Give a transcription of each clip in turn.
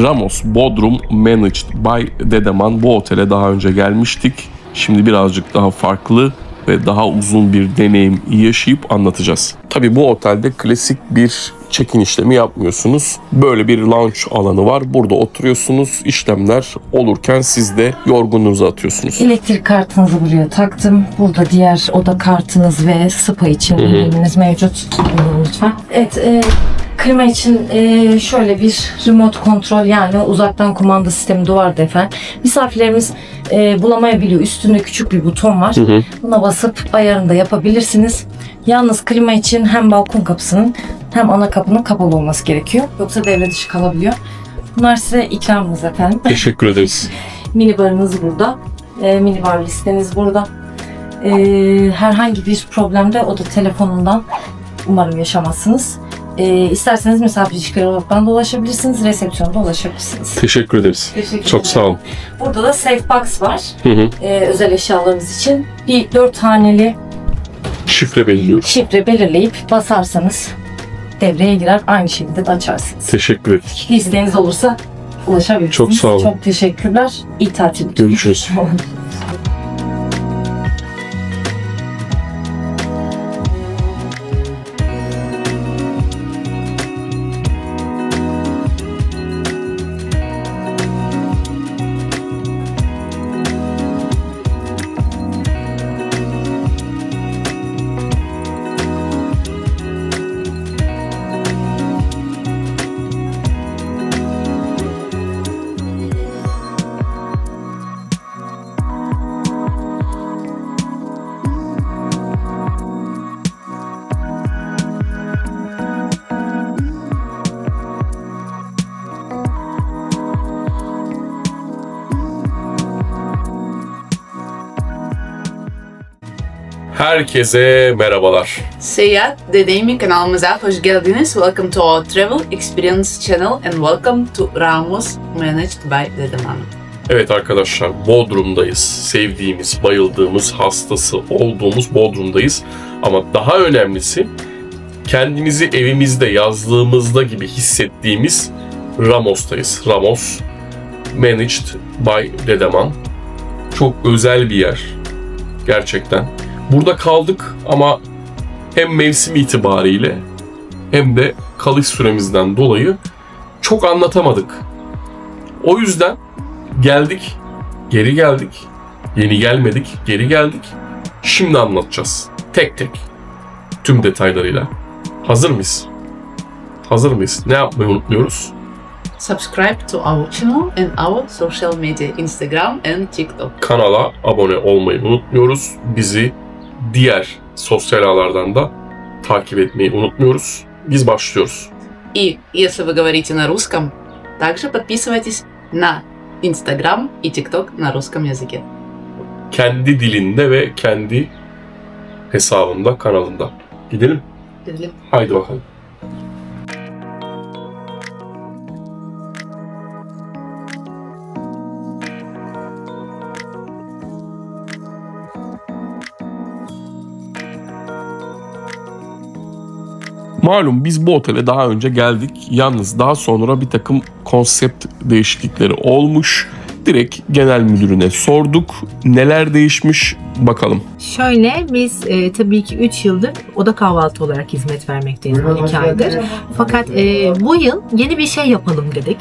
Ramos Bodrum Managed by Dedeman. Bu otele daha önce gelmiştik. Şimdi birazcık daha farklı ve daha uzun bir deneyim yaşayıp anlatacağız. Tabii bu otelde klasik bir check-in işlemi yapmıyorsunuz. Böyle bir lounge alanı var. Burada oturuyorsunuz. İşlemler olurken siz de yorgunluğunuzu atıyorsunuz. Elektrik kartınızı buraya taktım. Burada diğer oda kartınız ve spa için ürünleriniz mevcut. Lütfen. Evet, klima için şöyle bir remote kontrol, yani uzaktan kumanda sistemi de vardı efendim. Misafirlerimiz bulamayabiliyor. Üstünde küçük bir buton var. Buna basıp ayarını da yapabilirsiniz. Yalnız klima için hem balkon kapısının hem ana kapının kapalı olması gerekiyor. Yoksa devre dışı kalabiliyor. Bunlar size ikramımız efendim. Teşekkür ederiz. Mini barınız burada. Mini bar listeniz burada. Herhangi bir problemde oda telefonundan umarım yaşamazsınız. İsterseniz misafir ilişkileri olaraktan da ulaşabilirsiniz. Resepsiyonda ulaşabilirsiniz. Teşekkür ederiz. Çok sağ olun. Burada da safe box var. Özel eşyalarınız için. Bir 4 haneli şifre belirliyoruz. Şifre belirleyip basarsanız devreye girer. Aynı şekilde de açarsınız. Teşekkür ettik. Bir isteğiniz olursa ulaşabilirsiniz. Çok sağ olun. Çok teşekkürler. İyi tatil. Görüşürüz. Herkese merhabalar. Seyahat Deneyimi kanalımıza hoş geldiniz. Welcome to our travel experience channel and welcome to Ramos Managed by Dedeman. Evet arkadaşlar, Bodrum'dayız. Sevdiğimiz, bayıldığımız, hastası olduğumuz Bodrum'dayız. Ama daha önemlisi kendimizi evimizde, yazlığımızda gibi hissettiğimiz Ramos'tayız. Ramos Managed by Dedeman. Çok özel bir yer. Gerçekten. Burada kaldık ama hem mevsim itibariyle hem de kalış süremizden dolayı çok anlatamadık. O yüzden geldik, geri geldik, yeni gelmedik, geri geldik. Şimdi anlatacağız. Tek tek, tüm detaylarıyla. Hazır mıyız? Hazır mıyız? Ne yapmayı unutmuyoruz? Subscribe to our channel and our social media, Instagram and TikTok. Kanala abone olmayı unutmuyoruz. Bizi diğer sosyal ağlardan da takip etmeyi unutmuyoruz. Biz başlıyoruz. И если вы говорите на русском, также подписывайтесь на Instagram и TikTok на русском языке. Kendi dilinde ve kendi hesabında, kanalında. Gidelim. Gidelim. Haydi bakalım. Malum biz bu otele daha önce geldik. Yalnız daha sonra bir takım konsept değişiklikleri olmuş. Direkt genel müdürüne sorduk. Neler değişmiş bakalım. Şöyle biz tabii ki 3 yıldır oda kahvaltı olarak hizmet vermekteyiz, 12 aydır. Fakat bu yıl yeni bir şey yapalım dedik.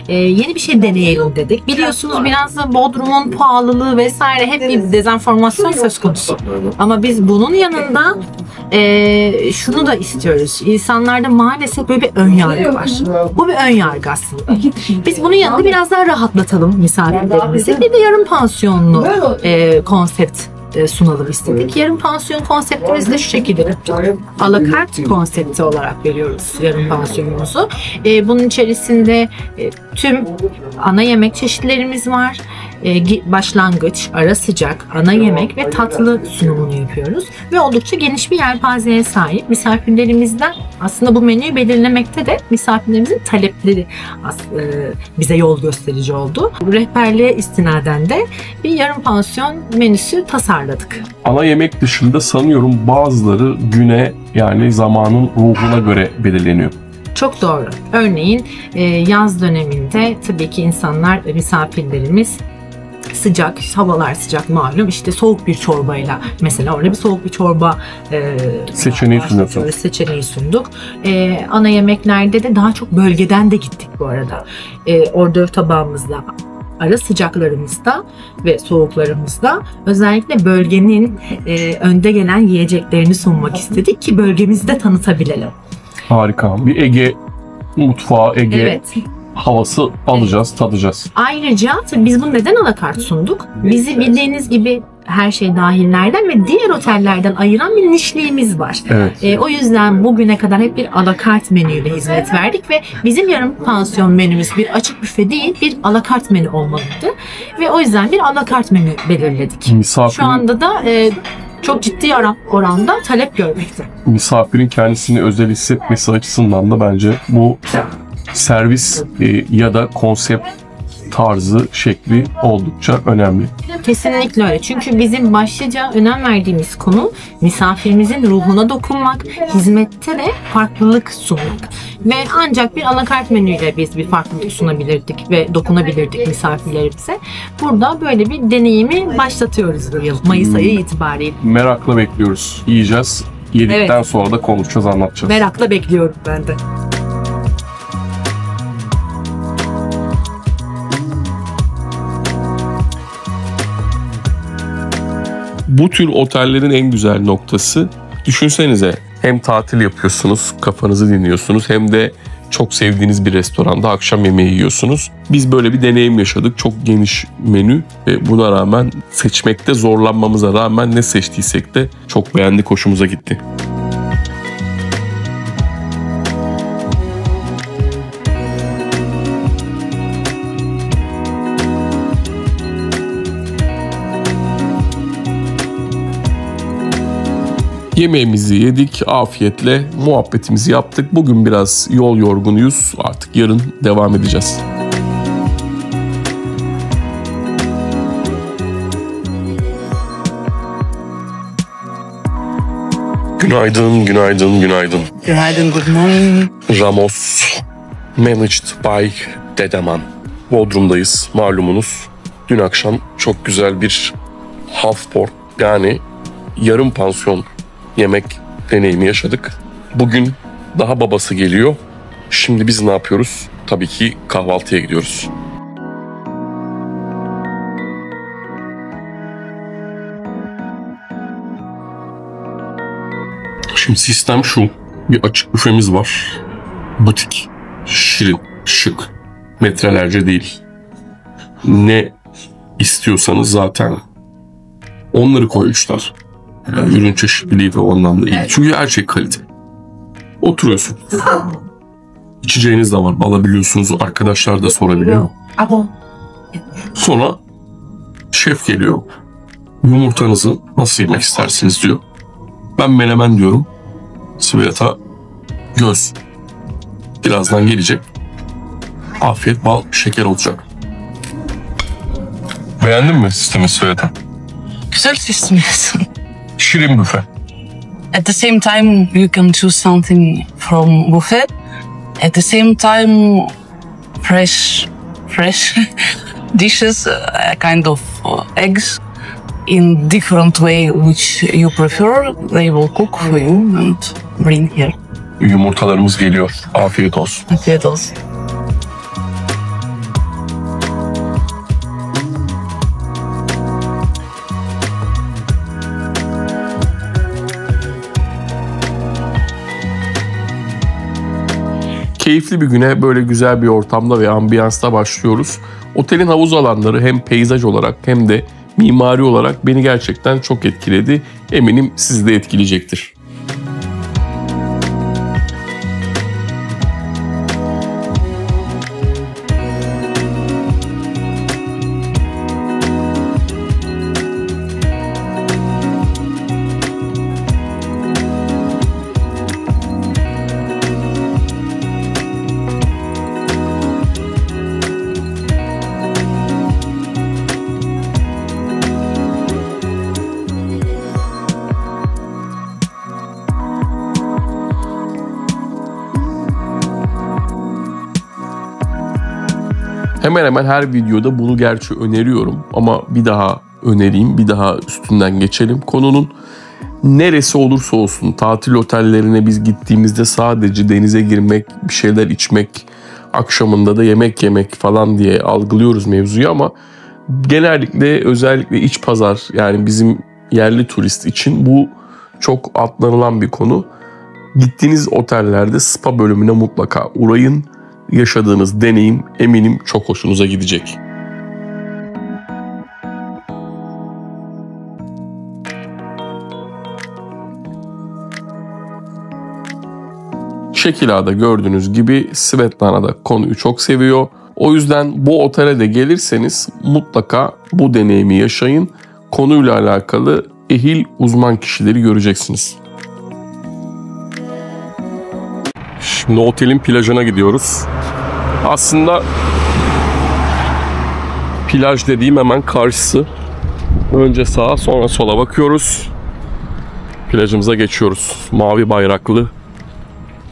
Yeni bir şey deneyelim dedik. Biliyorsunuz biraz da Bodrum'un pahalılığı vesaire hep bir dezenformasyon söz konusu. Ama biz bunun yanında şunu da istiyoruz. İnsanlarda maalesef böyle bir ön yargı var. Bu bir ön yargı aslında. Biz bunun yanında biraz daha rahatlatalım misafirlerimizi. Bir de yarım pansiyonlu konsept sunalım istedik. Yarım pansiyon konseptimiz de şu şekilde. A la carte konsepti olarak veriyoruz yarım pansiyonumuzu. Bunun içerisinde tüm ana yemek çeşitlerimiz var. Başlangıç, ara sıcak, ana yemek ve tatlı sunumunu yapıyoruz. Ve oldukça geniş bir yelpazeye sahip. Misafirlerimizden aslında bu menüyü belirlemekte de misafirlerimizin talepleri bize yol gösterici oldu. Rehberliğe istinaden de bir yarım pansiyon menüsü tasarladık. Ana yemek dışında sanıyorum bazıları güne, yani zamanın ruhuna göre belirleniyor. Çok doğru. Örneğin yaz döneminde tabii ki insanlar, misafirlerimiz sıcak, havalar sıcak malum. İşte soğuk bir çorbayla, mesela orada bir soğuk bir çorba seçeneği sunduk. Ana yemeklerde de daha çok bölgeden de gittik bu arada. Ordöv tabağımızda, ara sıcaklarımızda ve soğuklarımızda özellikle bölgenin önde gelen yiyeceklerini sunmak istedik ki bölgemizi de tanıtabilelim. Harika. Bir Ege mutfağı, Ege havası alacağız, tadacağız. Ayrıca tabii biz bunu neden alakart sunduk? Bizi bildiğiniz gibi her şey dahillerden ve diğer otellerden ayıran bir nişliğimiz var. Evet. O yüzden bugüne kadar hep bir alakart menüyle hizmet verdik ve bizim yarım pansiyon menümüz bir açık büfe değil, bir alakart menü olmalıydı. Ve o yüzden bir alakart menü belirledik. Şu anda da çok ciddi oranda talep görmekte. Misafirin kendisini özel hissetmesi açısından da bence bu servis ya da konsept tarzı, şekli oldukça önemli. Kesinlikle öyle. Çünkü bizim başlıca önem verdiğimiz konu misafirimizin ruhuna dokunmak, hizmette de farklılık sunmak. Ve ancak bir alakart menüyle biz bir farklılık sunabilirdik ve dokunabilirdik misafirlerimize. Burada böyle bir deneyimi başlatıyoruz bu yıl, Mayıs ayı itibariyle. Merakla bekliyoruz. Yiyeceğiz. Yedikten sonra da konuşacağız, anlatacağız. Merakla bekliyorum ben de. Bu tür otellerin en güzel noktası, düşünsenize, hem tatil yapıyorsunuz, kafanızı dinliyorsunuz, hem de çok sevdiğiniz bir restoranda akşam yemeği yiyorsunuz. Biz böyle bir deneyim yaşadık. Çok geniş menü ve buna rağmen, seçmekte zorlanmamıza rağmen ne seçtiysek de çok beğendik, hoşumuza gitti. Yemeğimizi yedik, afiyetle muhabbetimizi yaptık. Bugün biraz yol yorgunuyuz. Artık yarın devam edeceğiz. Günaydın, günaydın, günaydın. Günaydın, good morning. Ramos, managed by Dedeman. Bodrum'dayız, malumunuz. Dün akşam çok güzel bir half board, yani yarım pansiyon yemek deneyimi yaşadık. Bugün daha babası geliyor. Şimdi biz ne yapıyoruz? Tabii ki kahvaltıya gidiyoruz. Şimdi sistem şu. Bir açık büfemiz var. Butik, şirin, şık. Metrelerce değil. Ne istiyorsanız zaten onları koymuşlar. Yani ürün çeşitliliği ve o anlamda iyi. Çünkü her şey kalite. Oturuyorsun. İçeceğiniz de var. Alabiliyorsunuz. Arkadaşlar da sorabiliyor. Sonra şef geliyor. Yumurtanızı nasıl yemek istersiniz diyor. Ben menemen diyorum. Sveta göz. Birazdan gelecek. Afiyet, bal, şeker olacak. Beğendin mi sistemi Sveta? Güzel sistem. Şirin büfe. At the same time, you can choose something from buffet. At the same time, fresh dishes, kind of eggs in different way which you prefer. They will cook for you and bring here. Yumurtalarımız geliyor. Afiyet olsun. Afiyet olsun. Keyifli bir güne böyle güzel bir ortamda ve ambiyansta başlıyoruz. Otelin havuz alanları hem peyzaj olarak hem de mimari olarak beni gerçekten çok etkiledi. Eminim sizi de etkileyecektir. Hemen hemen her videoda bunu gerçi öneriyorum ama bir daha önereyim, bir daha üstünden geçelim konunun. Neresi olursa olsun tatil otellerine biz gittiğimizde sadece denize girmek, bir şeyler içmek, akşamında da yemek yemek falan diye algılıyoruz mevzuyu ama genellikle özellikle iç pazar yani bizim yerli turist için bu çok atlanılan bir konu. Gittiğiniz otellerde spa bölümüne mutlaka uğrayın. Yaşadığınız deneyim eminim çok hoşunuza gidecek. Şekil A'da gördüğünüz gibi Svetlana da konuyu çok seviyor. O yüzden bu otele de gelirseniz mutlaka bu deneyimi yaşayın. Konuyla alakalı ehil uzman kişileri göreceksiniz. Şimdi otelin plajına gidiyoruz. Aslında plaj dediğim hemen karşısı. Önce sağa sonra sola bakıyoruz. Plajımıza geçiyoruz. Mavi bayraklı,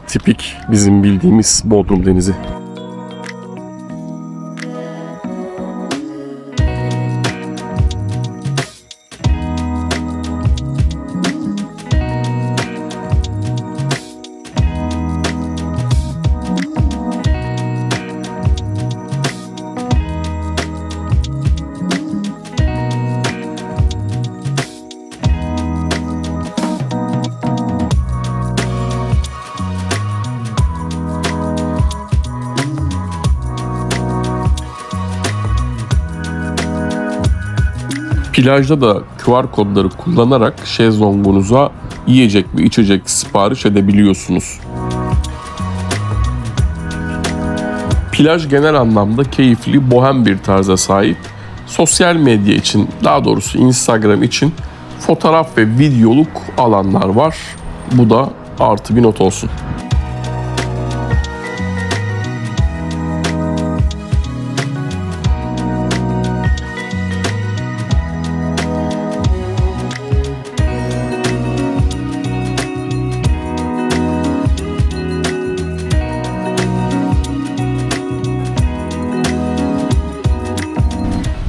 tipik bizim bildiğimiz Bodrum denizi. Plajda da QR kodları kullanarak şezlongunuza yiyecek ve içecek sipariş edebiliyorsunuz. Plaj genel anlamda keyifli, bohem bir tarza sahip. Sosyal medya için, daha doğrusu Instagram için fotoğraf ve videoluk alanlar var. Bu da artı bir not olsun.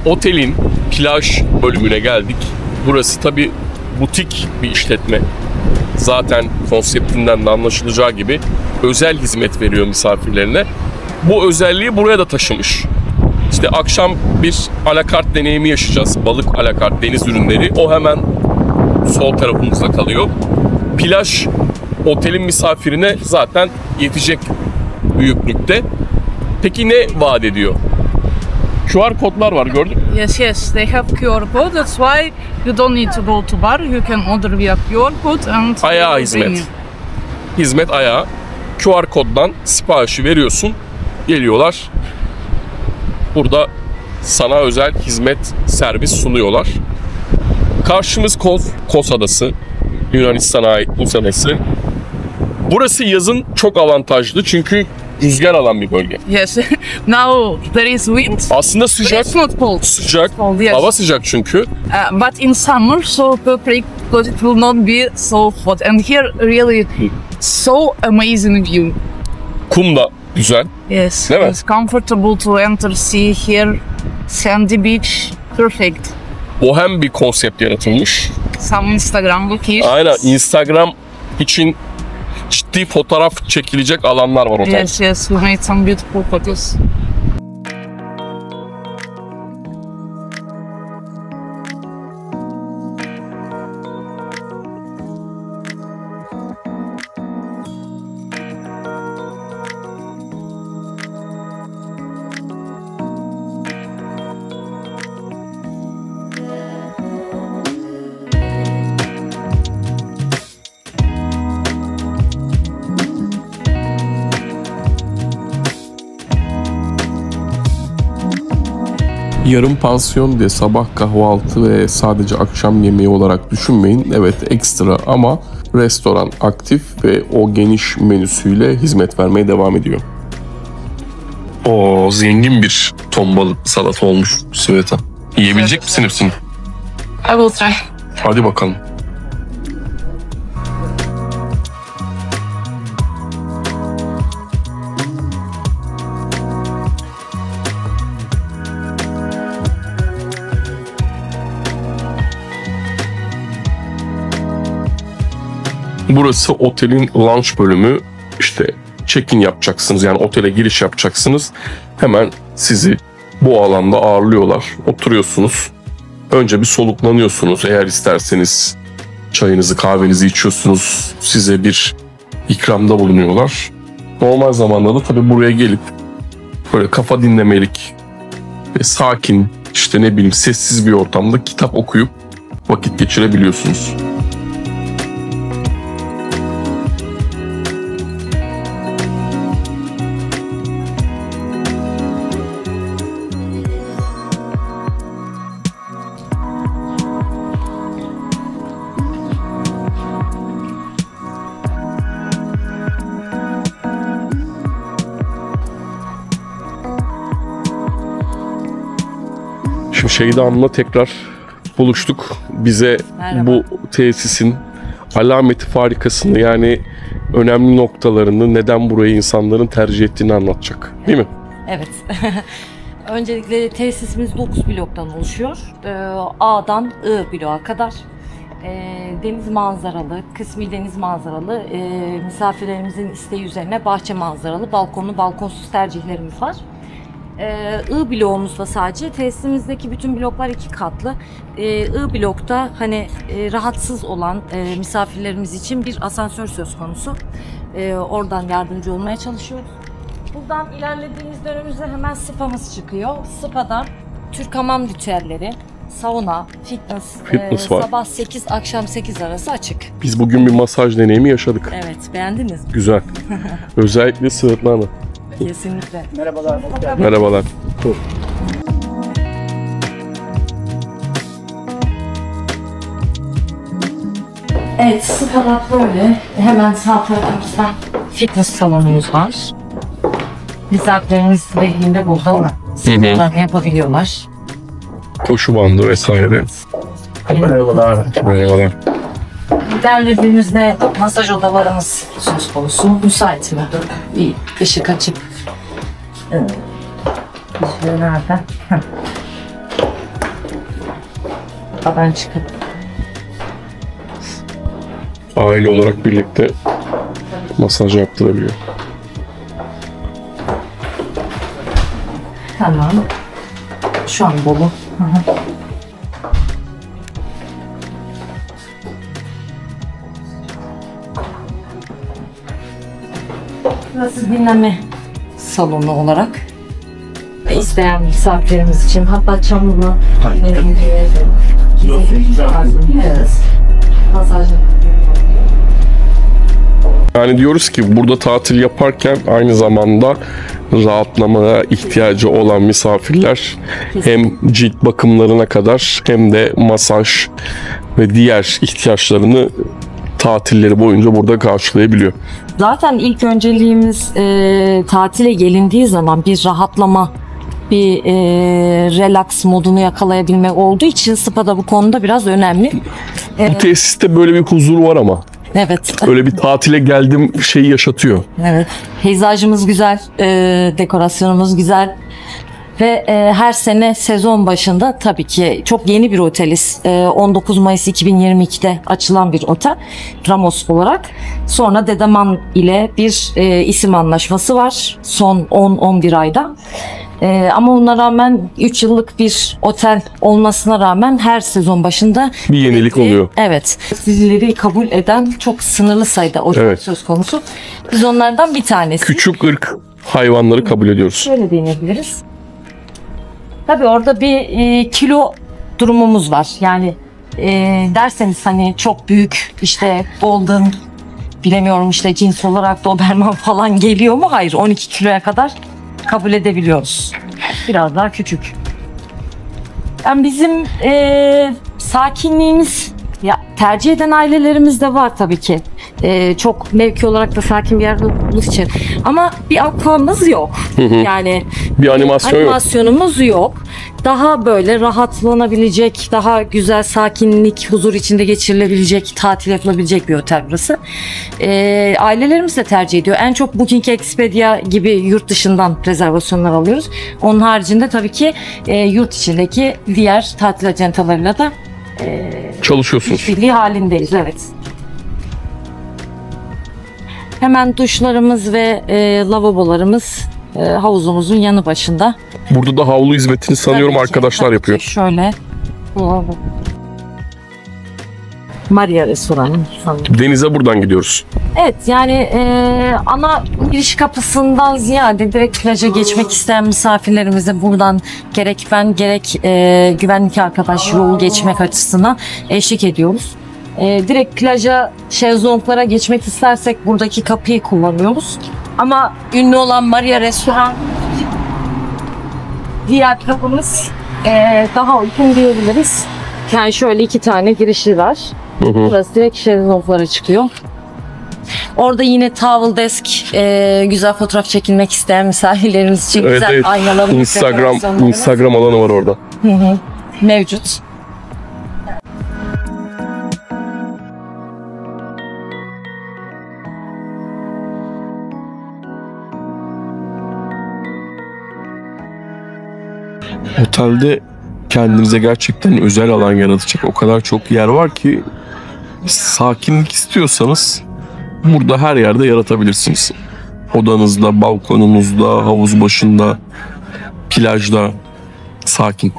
Otelin plaj bölümüne geldik. Burası tabii butik bir işletme. Zaten konseptinden de anlaşılacağı gibi özel hizmet veriyor misafirlerine. Bu özelliği buraya da taşımış. İşte akşam bir alakart deneyimi yaşayacağız. Balık alakart, deniz ürünleri. O hemen sol tarafımızda kalıyor. Plaj otelin misafirine zaten yetecek büyüklükte. Peki ne vaat ediyor? QR kodlar var, gördün mü? Yes, they have QR code. That's why you don't need to go to bar. You can order via QR code and Ayağa hizmet. Hizmet ayağa. QR koddan siparişi veriyorsun. Geliyorlar. Burada sana özel hizmet, servis sunuyorlar. Karşımız Kos Adası. Yunanistan'a ait Kos Adası. Burası yazın çok avantajlı çünkü rüzgar alan bir bölge. Yes. Now there is wind. Aslında sıcak. It's not cold. Sıcak. Cold, yes. Hava sıcak çünkü. But in summer, so perfect because it will not be so hot. And here, really, so amazing view. Kum da güzel. Yes. Değil mi? It's comfortable to enter sea here. Sandy beach, perfect. Bohem bir konsept yaratılmış. Some Instagram locations. Aynen, Instagram için ciddi fotoğraf çekilecek alanlar var otelde. Yes, we made some beautiful photos. Yarım pansiyon diye sabah kahvaltı ve sadece akşam yemeği olarak düşünmeyin. Evet, ekstra ama restoran aktif ve o geniş menüsüyle hizmet vermeye devam ediyor. O zengin bir ton balık salata olmuş Sveta. Yiyebilecek misin hepsini? I will try. Hadi bakalım. Burası otelin lounge bölümü. İşte check-in yapacaksınız, yani otele giriş yapacaksınız. Hemen sizi bu alanda ağırlıyorlar. Oturuyorsunuz. Önce bir soluklanıyorsunuz. Eğer isterseniz çayınızı, kahvenizi içiyorsunuz. Size bir ikramda bulunuyorlar. Normal zamanda da tabii buraya gelip böyle kafa dinlemelik ve sakin, işte ne bileyim sessiz bir ortamda kitap okuyup vakit geçirebiliyorsunuz. Şimdi Şeyda Hanım'la tekrar buluştuk. Bize Merhaba. bu tesisin alameti farikasını, yani önemli noktalarını, neden burayı insanların tercih ettiğini anlatacak. Değil mi? Evet. Öncelikle tesisimiz 9 bloktan oluşuyor. A'dan I bloğa kadar. Deniz manzaralı, kısmi deniz manzaralı, misafirlerimizin isteği üzerine bahçe manzaralı, balkonlu, balkonsuz tercihlerimiz var. I bloğumuzda sadece tesisimizdeki bütün bloklar 2 katlı. I blokta hani rahatsız olan misafirlerimiz için bir asansör söz konusu. Oradan yardımcı olmaya çalışıyoruz. Buradan ilerlediğimizde önümüzde hemen spamız çıkıyor. Spa'dan Türk hamam ritüelleri, sauna, fitness var. Sabah 8 akşam 8 arası açık. Biz bugün bir masaj deneyimi yaşadık. Evet, beğendiniz mi? Güzel. Özellikle Sığırtlı. Kesinlikle. Merhabalar. Evet, spalar böyle. Hemen sağ tarafımızda fitness salonumuz var. Misafirlerimiz belirliğinde burada sporlarını yapabiliyorlar. Koşu bandı vesaire. Merhabalar. İlerlediğimizde masaj odalarımız söz konusu. Müsait mi? Bir ışık açıp. Evet. Şöyle nerede? Buradan çıkıp. Aile olarak birlikte masaj yaptırabiliyor. Tamam. Şu an dolu. Hı hı. Burası dinleme salonu olarak ve isteyen misafirlerimiz için, hatta çamurlu masaj. Yani diyoruz ki burada tatil yaparken aynı zamanda rahatlamaya ihtiyacı olan misafirler hem cilt bakımlarına kadar hem de masaj ve diğer ihtiyaçlarını tatilleri boyunca burada karşılayabiliyor. Zaten ilk önceliğimiz tatile gelindiği zaman bir rahatlama, bir relax modunu yakalayabilmek olduğu için spa da bu konuda biraz önemli. Bu tesiste böyle bir huzur var ama. Evet. Öyle bir tatile geldim şeyi yaşatıyor. Evet. Peyzajımız güzel, dekorasyonumuz güzel. Ve her sene sezon başında tabii ki çok yeni bir oteliz. 19 Mayıs 2022'de açılan bir otel Ramos olarak. Sonra Dedeman ile bir isim anlaşması var son 10-11 ayda. Ama ona rağmen 3 yıllık bir otel olmasına rağmen her sezon başında Bir yenilik oluyor. Evet. Dizileri kabul eden çok sınırlı sayıda otel Evet. söz konusu. Biz onlardan bir tanesi. Küçük ırk hayvanları kabul ediyoruz. Şöyle deneyebiliriz. Tabii orada bir kilo durumumuz var. Yani derseniz hani çok büyük işte golden, bilemiyorum işte cins olarak Doberman falan geliyor mu? Hayır, 12 kiloya kadar kabul edebiliyoruz. Biraz daha küçük. Yani bizim sakinliğimiz, ya tercih eden ailelerimiz de var tabii ki. Çok mevki olarak da sakin bir yerde olduğumuz için. Ama bir aquamız yok. Yani Bir animasyon yok. animasyonumuz yok. Daha böyle rahatlanabilecek, daha güzel sakinlik, huzur içinde geçirilebilecek, tatil yapılabilecek bir otel burası. Ailelerimiz de tercih ediyor. En çok Booking Expedia gibi yurt dışından rezervasyonlar alıyoruz. Onun haricinde tabii ki yurt içindeki diğer tatil acentalarıyla da Çalışıyorsunuz. birliği halindeyiz. Evet. Hemen duşlarımız ve lavabolarımız havuzumuzun yanı başında. Burada da havlu hizmetini sanıyorum Tabii ki, arkadaşlar tabii yapıyor. ki. Şöyle. Maria restoranı sanırım. Denize buradan gidiyoruz. Evet yani ana giriş kapısından ziyade direkt plaja geçmek isteyen misafirlerimize buradan gerek ben gerek güvenlik arkadaş yolu geçmek açısından eşlik ediyoruz. Direkt plaja, şezlonglara geçmek istersek buradaki kapıyı kullanıyoruz. Ama ünlü olan Maria restoran diğer kapımız daha uygun diyebiliriz. Yani şöyle 2 tane girişi var. Burası direkt şezlonglara çıkıyor. Orada yine towel desk, güzel fotoğraf çekilmek isteyen misafirlerimiz için güzel aynalı Instagram alanı var orada. Mevcut. Otelde kendinize gerçekten özel alan yaratacak o kadar çok yer var ki sakinlik istiyorsanız burada her yerde yaratabilirsiniz. Odanızda, balkonunuzda, havuz başında, plajda sakin.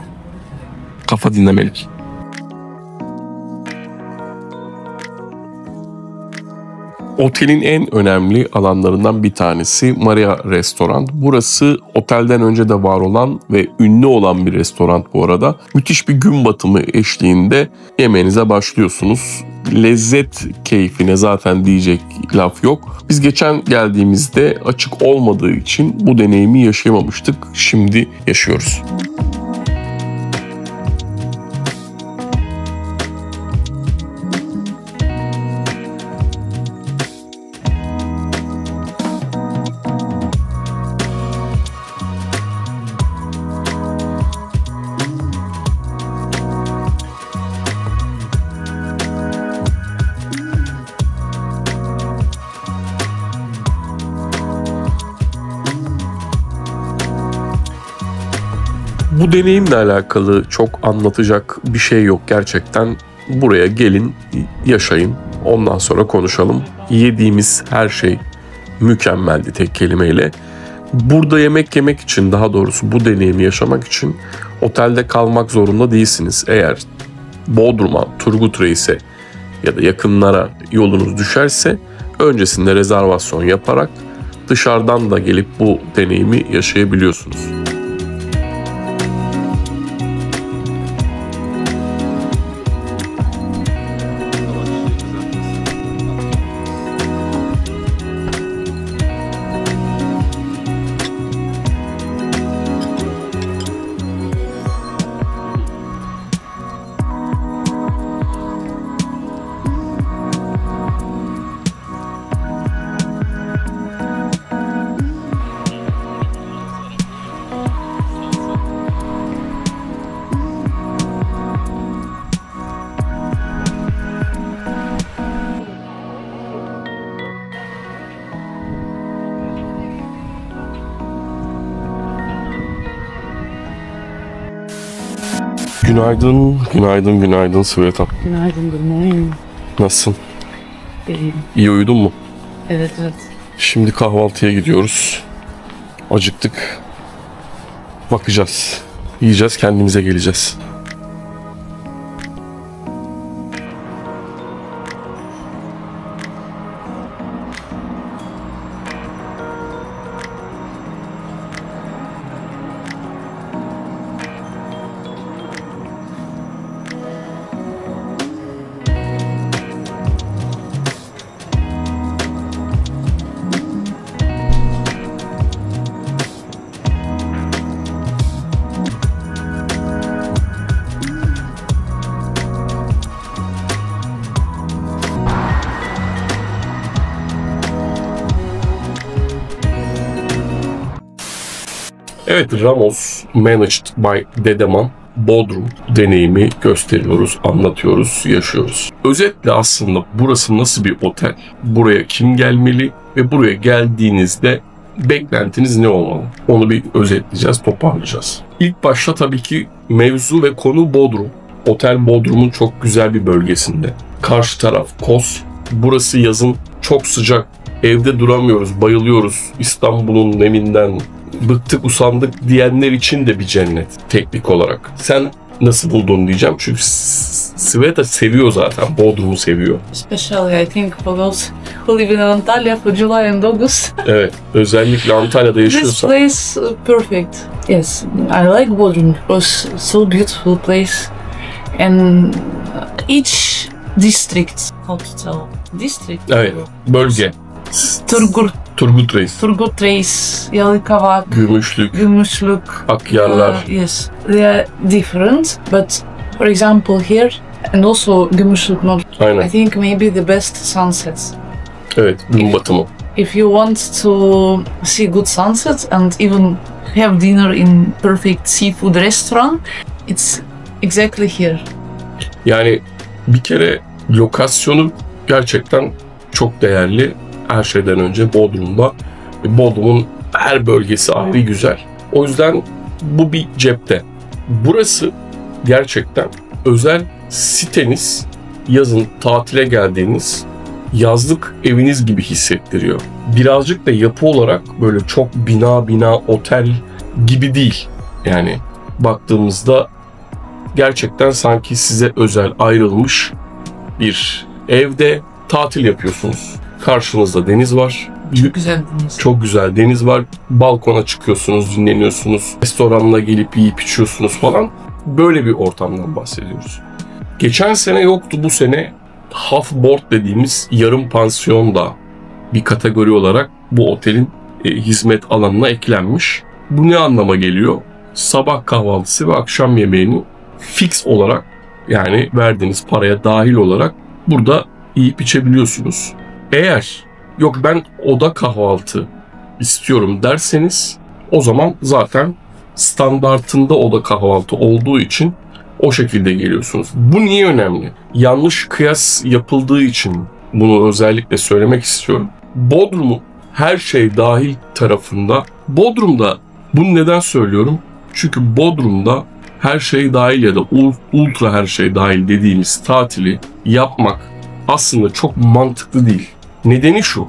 Kafa dinlemelik. Otelin en önemli alanlarından bir tanesi Maria Restoran. Burası otelden önce de var olan ve ünlü olan bir restoran bu arada. Müthiş bir gün batımı eşliğinde yemeğinize başlıyorsunuz. Lezzet keyfine zaten diyecek laf yok. Biz geçen geldiğimizde açık olmadığı için bu deneyimi yaşayamamıştık. Şimdi yaşıyoruz. Bu deneyimle alakalı çok anlatacak bir şey yok gerçekten. Buraya gelin, yaşayın. Ondan sonra konuşalım. Yediğimiz her şey mükemmeldi tek kelimeyle. Burada yemek yemek için, daha doğrusu bu deneyimi yaşamak için otelde kalmak zorunda değilsiniz. Eğer Bodrum'a, Turgut Reis'e ya da yakınlara yolunuz düşerse öncesinde rezervasyon yaparak dışarıdan da gelip bu deneyimi yaşayabiliyorsunuz. Günaydın Sveta. Günaydın. Nasılsın? İyiyim. İyi uyudun mu? Evet. Şimdi kahvaltıya gidiyoruz. Acıktık. Bakacağız. Yiyeceğiz, kendimize geleceğiz. Evet, Ramos Managed by Dedeman Bodrum deneyimi gösteriyoruz, anlatıyoruz, yaşıyoruz. Özetle aslında burası nasıl bir otel? Buraya kim gelmeli ve buraya geldiğinizde beklentiniz ne olmalı? Onu bir özetleyeceğiz, toparlayacağız. İlk başta tabii ki mevzu ve konu Bodrum. Otel Bodrum'un çok güzel bir bölgesinde. Karşı taraf Kos. Burası yazın çok sıcak, evde duramıyoruz, bayılıyoruz, İstanbul'un neminden bıktık usandık diyenler için de bir cennet teknik olarak. Sen nasıl buldun diyeceğim çünkü Sveta seviyor zaten, Bodrum'u seviyor. Especially I think for those who live in Antalya for July and August. Evet, özellikle Antalya'da This yaşıyorsan. place perfect. Yes, I like Bodrum. It was so beautiful place, and each district, how to tell, district. Evet, bölge. Turgut Reis, Turgut Reis, Yalıkavak, Gümüşlük, Gümüşlük, Akyarlar. yes, they are different, but for example here and also Gümüşlük, I Aynen. think maybe the best sunsets. Evet, gün batımı. If you want to see good sunset and even have dinner in perfect seafood restaurant, it's exactly here. Yani bir kere lokasyonu gerçekten çok değerli. Her şeyden önce Bodrum'da. Bodrum'un her bölgesi ayrı güzel. O yüzden bu bir cepte. Burası gerçekten özel siteniz, yazın tatile geldiğiniz yazlık eviniz gibi hissettiriyor. Birazcık da yapı olarak böyle çok bina otel gibi değil. Yani baktığımızda gerçekten sanki size özel ayrılmış bir evde tatil yapıyorsunuz. Karşınızda deniz var. Güzel deniz. Çok güzel deniz var. Balkona çıkıyorsunuz, dinleniyorsunuz. Restoranına gelip yiyip içiyorsunuz falan. Böyle bir ortamdan bahsediyoruz. Geçen sene yoktu, bu sene half board dediğimiz yarım pansiyon da bir kategori olarak bu otelin hizmet alanına eklenmiş. Bu ne anlama geliyor? Sabah kahvaltısı ve akşam yemeğini fix olarak, yani verdiğiniz paraya dahil olarak burada yiyip içebiliyorsunuz. Eğer yok ben oda kahvaltı istiyorum derseniz o zaman zaten standartında oda kahvaltı olduğu için o şekilde geliyorsunuz. Bu niye önemli? Yanlış kıyas yapıldığı için bunu özellikle söylemek istiyorum. Bodrum'u her şey dahil tarafında, Bodrum'da bunu neden söylüyorum? Çünkü Bodrum'da her şey dahil ya da ultra her şey dahil dediğimiz tatili yapmak aslında çok mantıklı değil. Nedeni şu,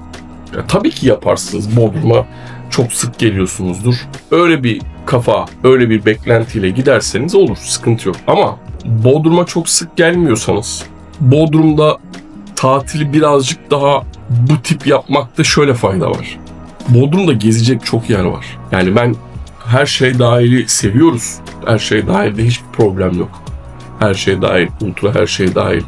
ya tabii ki yaparsınız, Bodrum'a çok sık geliyorsunuzdur. Öyle bir kafa, öyle bir beklentiyle giderseniz olur, sıkıntı yok. Ama Bodrum'a çok sık gelmiyorsanız, Bodrum'da tatili birazcık daha bu tip yapmakta şöyle fayda var. Bodrum'da gezecek çok yer var. Yani ben her şey dahili seviyoruz. Her şey dahilde hiçbir problem yok. Her şey dahil, ultra her şey dahil.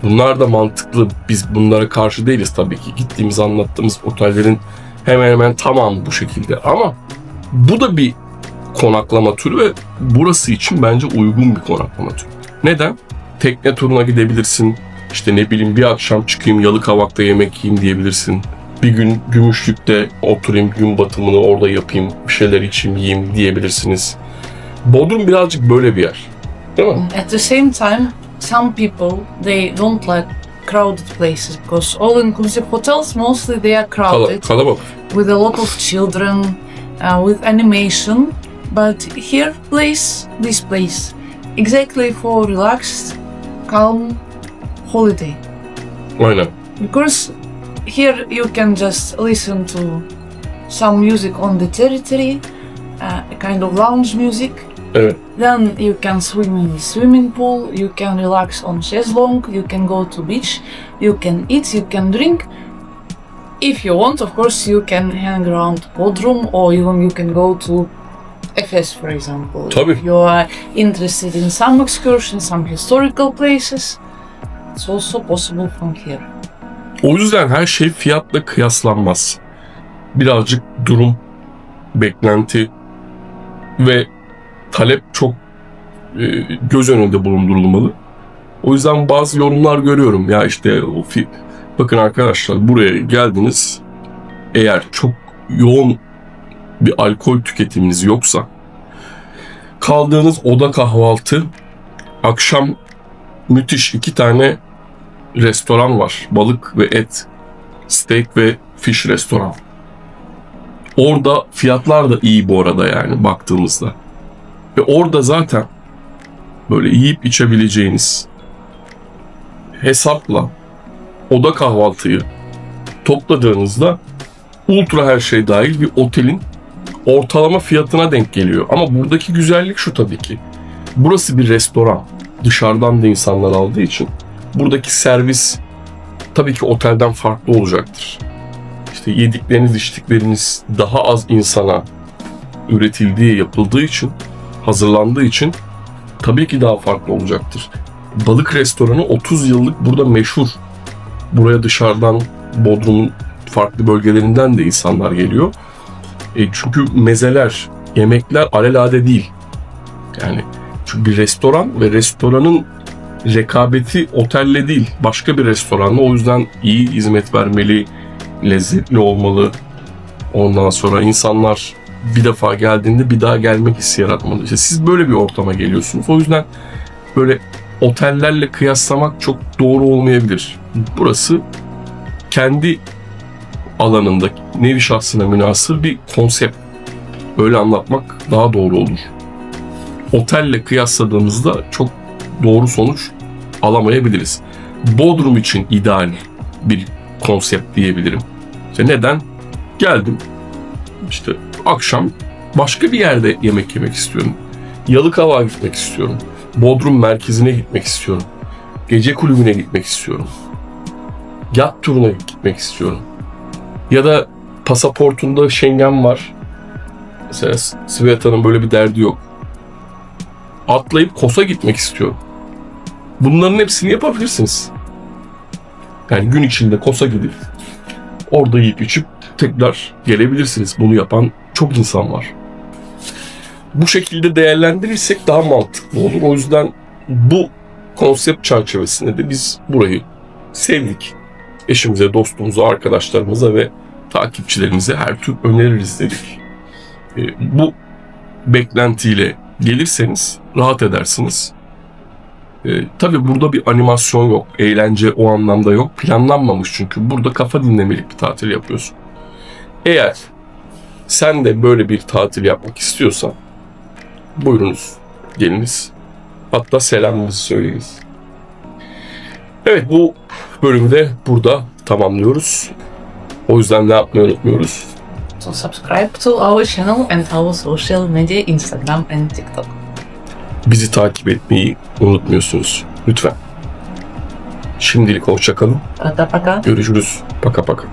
Bunlar da mantıklı. Biz bunlara karşı değiliz tabii ki. Gittiğimiz, anlattığımız otellerin hemen hemen tamamı bu şekilde. Ama bu da bir konaklama türü ve burası için bence uygun bir konaklama türü. Neden? Tekne turuna gidebilirsin. İşte ne bileyim bir akşam çıkayım Yalıkavak'ta yemek yiyeyim diyebilirsin. Bir gün Gümüşlük'te oturayım, gün batımını orada yapayım, bir şeyler içeyim, yiyeyim diyebilirsiniz. Bodrum birazcık böyle bir yer. Değil mi? At the same time, some people, they don't like crowded places because all-inclusive hotels, mostly they are crowded Kalabalık. with a lot of children, with animation. But here, this place, exactly for relaxed, calm holiday. Aynen. Because here you can just listen to some music on the territory, a kind of lounge music. Evet. Then you can swim in the swimming pool, you can relax on chaiselong, you can go to beach, you can eat, you can drink. If you want, of course, you can hang around Bodrum or even you can go to Efes, for example. Tabii. If you are interested in some excursions, some historical places, it's also possible from here. O yüzden her şey fiyatla kıyaslanmaz. Birazcık durum, beklenti ve talep çok göz önünde bulundurulmalı. O yüzden bazı yorumlar görüyorum. Ya işte bakın arkadaşlar, buraya geldiniz. Eğer çok yoğun bir alkol tüketiminiz yoksa, kaldığınız oda kahvaltı, akşam müthiş 2 tane restoran var. Balık ve et, steak ve fish restoran. Orada fiyatlar da iyi bu arada, yani baktığımızda. Ve orada zaten böyle yiyip içebileceğiniz hesapla oda kahvaltıyı topladığınızda ultra her şey dahil bir otelin ortalama fiyatına denk geliyor. Ama buradaki güzellik şu tabii ki. Burası bir restoran. Dışarıdan da insanlar aldığı için buradaki servis tabii ki otelden farklı olacaktır. İşte yedikleriniz, içtikleriniz daha az insana üretildiği, yapıldığı için, hazırlandığı için tabii ki daha farklı olacaktır. Balık restoranı 30 yıllık burada meşhur. Buraya dışarıdan, Bodrum'un farklı bölgelerinden de insanlar geliyor. Çünkü mezeler, yemekler alelade değil. Yani çünkü bir restoran ve restoranın rekabeti otelle değil, başka bir restoranla. O yüzden iyi hizmet vermeli, lezzetli olmalı. Ondan sonra insanlar bir defa geldiğinde bir daha gelmek hissi yaratmalı. İşte siz böyle bir ortama geliyorsunuz. O yüzden böyle otellerle kıyaslamak çok doğru olmayabilir. Burası kendi alanında nevi şahsına münhasır bir konsept. Öyle anlatmak daha doğru olur. Otelle kıyasladığımızda çok doğru sonuç alamayabiliriz. Bodrum için ideal bir konsept diyebilirim. İşte neden? Geldim. İşte akşam başka bir yerde yemek yemek istiyorum. Yalıkavak'a gitmek istiyorum. Bodrum merkezine gitmek istiyorum. Gece kulübüne gitmek istiyorum. Yat turuna gitmek istiyorum. Ya da pasaportunda Schengen var. Mesela Sveta'nın böyle bir derdi yok. Atlayıp Kos'a gitmek istiyorum. Bunların hepsini yapabilirsiniz. Yani gün içinde Kos'a gidip orada yiyip içip tekrar gelebilirsiniz. Bunu yapan çok insan var. Bu şekilde değerlendirirsek daha mantıklı olur. O yüzden bu konsept çerçevesinde de biz burayı sevdik. Eşimize, dostumuza, arkadaşlarımıza ve takipçilerimize her tür öneririz dedik. Bu beklentiyle gelirseniz rahat edersiniz. Tabii burada bir animasyon yok. Eğlence o anlamda yok. Planlanmamış çünkü. Burada kafa dinlemelik bir tatil yapıyorsun. Eğer sen de böyle bir tatil yapmak istiyorsan buyurunuz, geliniz. Hatta selamımızı söyleyiniz. Evet, bu bölümü de burada tamamlıyoruz. O yüzden ne yapmayı unutmuyoruz? So subscribe to our channel and our social media, Instagram and TikTok. Bizi takip etmeyi unutmuyorsunuz. Lütfen. Şimdilik hoşça kalın. Пока-пока. Görüşürüz. Paka paka.